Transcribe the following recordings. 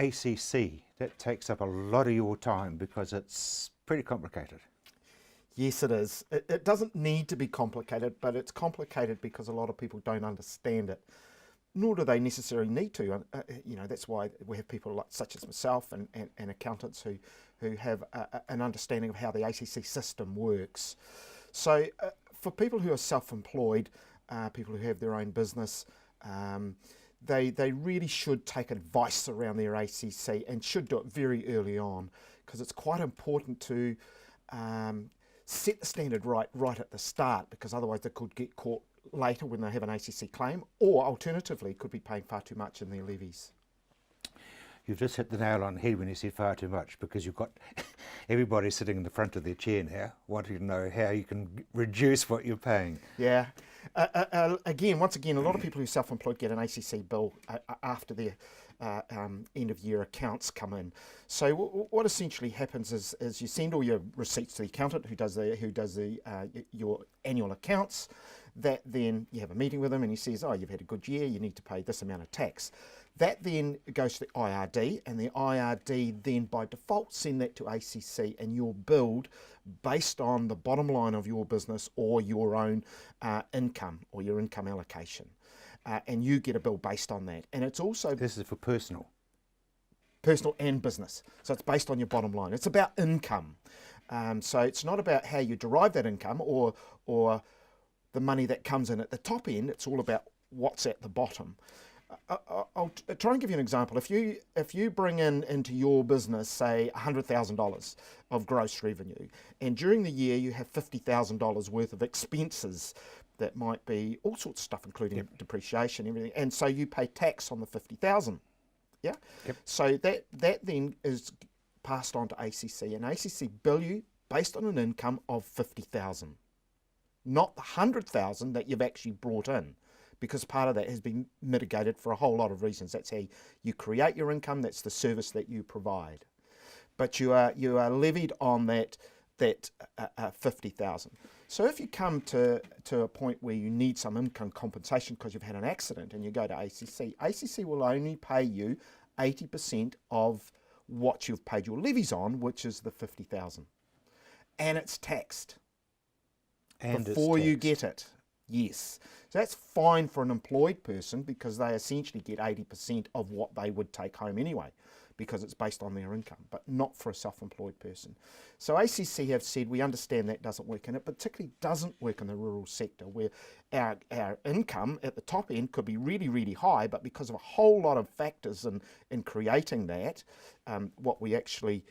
ACC, that takes up a lot of your time because it's pretty complicated. Yes, it is. It doesn't need to be complicated, but it's complicated because a lot of people don't understand it, nor do they necessarily need to. That's why we have people like, such as myself and accountants who have an understanding of how the ACC system works. So for people who are self-employed, people who have their own business, they really should take advice around their ACC and should do it very early on, because it's quite important to set the standard right at the start, because otherwise they could get caught later when they have an ACC claim, or alternatively could be paying far too much in their levies. You've just hit the nail on the head when you said far too much, because you've got everybody sitting in the front of their chair now wanting to know how you can reduce what you're paying. Yeah. Once again, a lot of people who are self-employed get an ACC bill after their end-of-year accounts come in. So what essentially happens is you send all your receipts to the accountant who does your annual accounts. That then you have a meeting with him and he says, oh, you've had a good year, you need to pay this amount of tax. That then goes to the IRD, and the IRD then by default send that to ACC, and you're billed based on the bottom line of your business or your own income or your income allocation. And you get a bill based on that. And it's also... This is for personal and business. So it's based on your bottom line. It's about income. So it's not about how you derive that income or the money that comes in at the top end. It's all about what's at the bottom. I'll try and give you an example. If you bring into your business, say, $100,000 of gross revenue, and during the year you have $50,000 worth of expenses, that might be all sorts of stuff, including depreciation, everything, and so you pay tax on the $50,000. Yeah. Yep. So that then is passed on to ACC, and ACC bill you based on an income of $50,000, not the $100,000 that you've actually brought in, because part of that has been mitigated for a whole lot of reasons. That's how you create your income. That's the service that you provide, but you are levied on that 50,000. So if you come to a point where you need some income compensation because you've had an accident and you go to ACC will only pay you 80% of what you've paid your levies on, which is the 50,000, and it's taxed before you get it. Yes. So that's fine for an employed person, because they essentially get 80% of what they would take home anyway, because it's based on their income, but not for a self-employed person. So ACC have said, we understand that doesn't work, and it particularly doesn't work in the rural sector, where our income at the top end could be really, really high, but because of a whole lot of factors in creating that, what we actually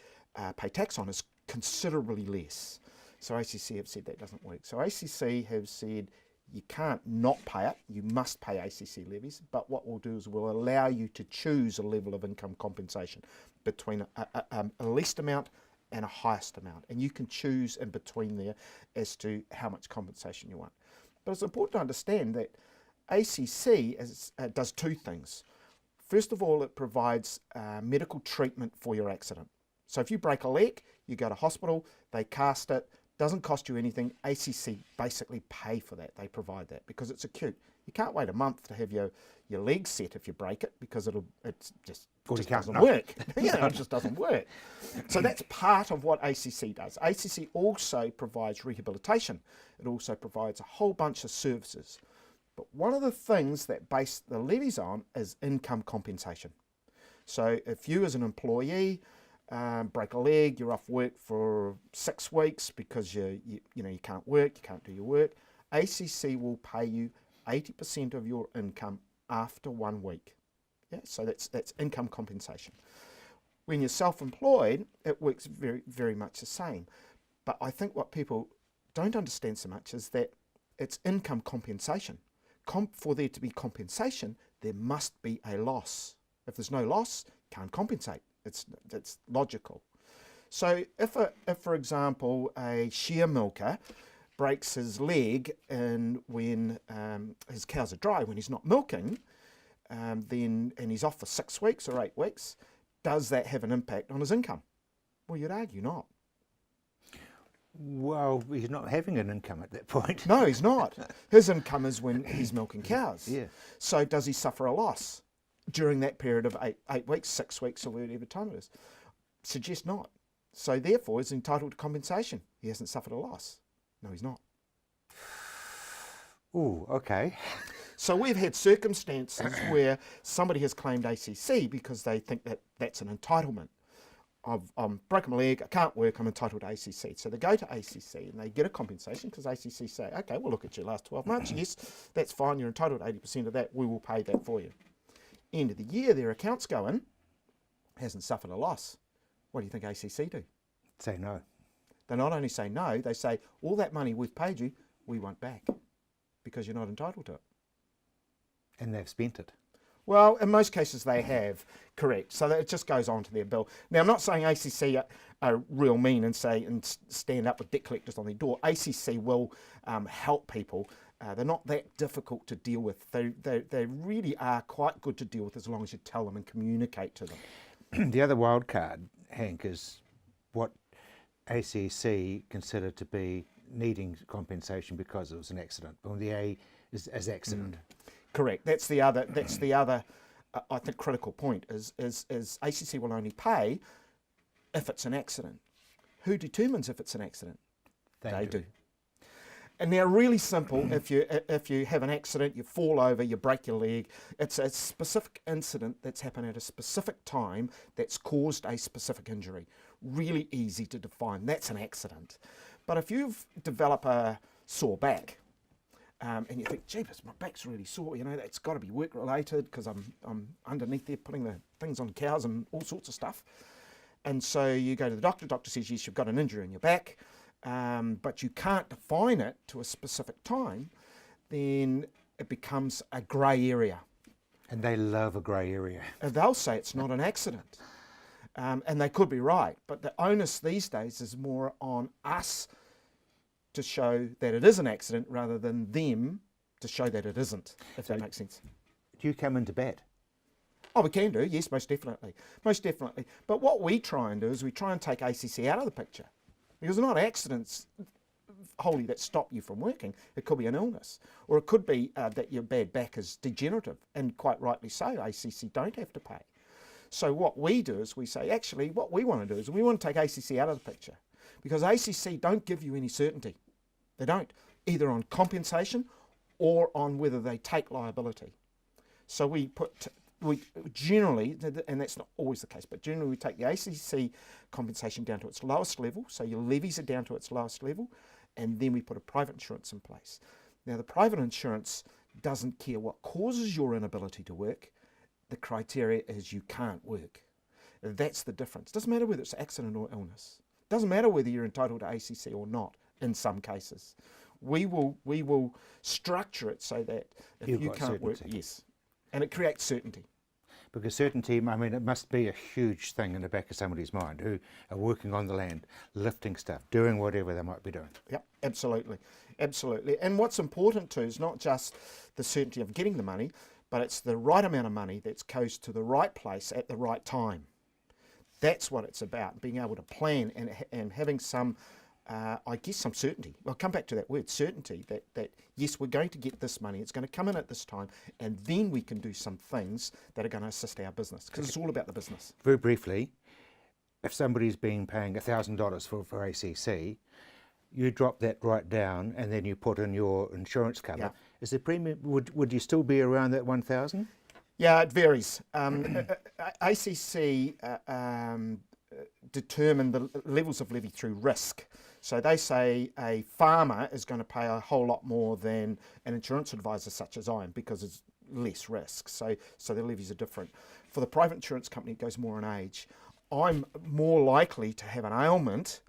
pay tax on is considerably less. So ACC have said that doesn't work. So ACC have said, you can't not pay it, you must pay ACC levies, but what we'll do is we'll allow you to choose a level of income compensation between a least amount and a highest amount, and you can choose in between there as to how much compensation you want. But it's important to understand that ACC does two things. First of all, it provides medical treatment for your accident. So if you break a leg, you go to hospital, they cast it, doesn't cost you anything. ACC basically pay for that. They provide that because it's acute. You can't wait a month to have your leg set if you break it, because it just doesn't work. It just doesn't work. So that's part of what ACC does. ACC also provides rehabilitation. It also provides a whole bunch of services. But one of the things that base the levies on is income compensation. So if you as an employee break a leg, you're off work for 6 weeks because you can't work, you can't do your work, ACC will pay you 80% of your income after 1 week. Yeah, so that's income compensation. When you're self-employed, it works very, very much the same. But I think what people don't understand so much is that it's income compensation. For there to be compensation, there must be a loss. If there's no loss, can't compensate. It's logical. So if for example, a shear milker breaks his leg when his cows are dry, when he's not milking, and he's off for 6 weeks or 8 weeks, does that have an impact on his income? Well, you'd argue not. Well, he's not having an income at that point. No, he's not. His income is when he's milking cows. Yeah. So does he suffer a loss? during that period of 8 weeks, 6 weeks, or whatever time it is. Suggest not. So therefore, he's entitled to compensation. He hasn't suffered a loss. No, he's not. Ooh, okay. So we've had circumstances where somebody has claimed ACC because they think that that's an entitlement. I've broken my leg, I can't work, I'm entitled to ACC. So they go to ACC and they get a compensation because ACC say, okay, we'll look at your last 12 months. Yes, that's fine, you're entitled to 80% of that, we will pay that for you. End of the year, their accounts go in, hasn't suffered a loss. What do you think ACC do? Say no. They not only say no, they say, all that money we've paid you, we want back because you're not entitled to it. And they've spent it. Well, in most cases they have, correct. So that it just goes on to their bill. Now, I'm not saying ACC are real mean and stand up with debt collectors on their door. ACC will help people. They're not that difficult to deal with. They really are quite good to deal with as long as you tell them and communicate to them. The other wild card, Hank, is what ACC consider to be needing compensation because it was an accident. Well, the A is as accident. Correct. That's the other. I think critical point is ACC will only pay if it's an accident. Who determines if it's an accident? They do. And they're really simple. If you have an accident, you fall over, you break your leg, it's a specific incident that's happened at a specific time that's caused a specific injury. Really easy to define. That's an accident. But if you've developed a sore back, and you think, jeepers, my back's really sore, you know, that's got to be work related because I'm underneath there putting the things on cows and all sorts of stuff. And so you go to the doctor says, yes, you've got an injury in your back, but you can't define it to a specific time, then it becomes a grey area. And they love a grey area. And they'll say it's not an accident. And they could be right, but the onus these days is more on us to show that it is an accident rather than them to show that it isn't, if that makes sense. Do you come into bat? Oh, we can do, yes, most definitely. Most definitely. But what we try and do is we try and take ACC out of the picture. Because they're not accidents wholly that stop you from working. It could be an illness. Or it could be that your bad back is degenerative, and quite rightly so, ACC don't have to pay. So what we do is we say, actually, what we want to do is we want to take ACC out of the picture. Because ACC don't give you any certainty. They don't, either on compensation or on whether they take liability. So we generally, and that's not always the case, but generally we take the ACC compensation down to its lowest level, so your levies are down to its lowest level, and then we put a private insurance in place. Now the private insurance doesn't care what causes your inability to work, the criteria is you can't work. That's the difference. Doesn't matter whether it's accident or illness. Doesn't matter whether you're entitled to ACC or not in some cases. We will structure it so that if you can't work, yes. And it creates certainty. Because certainty, I mean, it must be a huge thing in the back of somebody's mind who are working on the land, lifting stuff, doing whatever they might be doing. Yep, absolutely. Absolutely. And what's important too is not just the certainty of getting the money, but it's the right amount of money that goes to the right place at the right time. That's what it's about, being able to plan and having some, I guess, some certainty. I'll come back to that word, certainty, that yes, we're going to get this money, it's going to come in at this time, and then we can do some things that are going to assist our business, because it's all about the business. Very briefly, if somebody's been paying $1,000 for ACC, you drop that right down and then you put in your insurance cover. Yeah. Is the premium, would you still be around that 1,000? Yeah, it varies. ACC determine the levels of levy through risk. So they say a farmer is going to pay a whole lot more than an insurance advisor such as I am because it's less risk. So the levies are different. For the private insurance company, it goes more on age. I'm more likely to have an ailment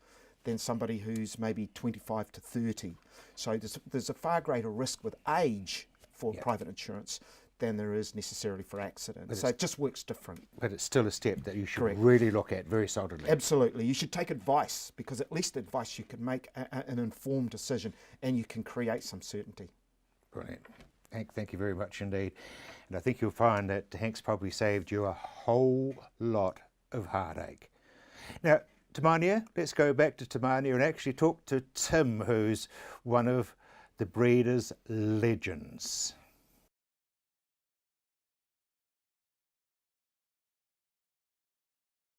than somebody who's maybe 25 to 30. So there's a far greater risk with age for private insurance than there is necessarily for accidents. So it just works different. But it's still a step that you should Correct. really look at very solidly. Absolutely. You should take advice, because at least advice you can make an informed decision and you can create some certainty. Brilliant. Hank, thank you very much indeed. And I think you'll find that Hank's probably saved you a whole lot of heartache. Now, Tamania, let's go back to Tamania and actually talk to Tim, who's one of the breeders' legends.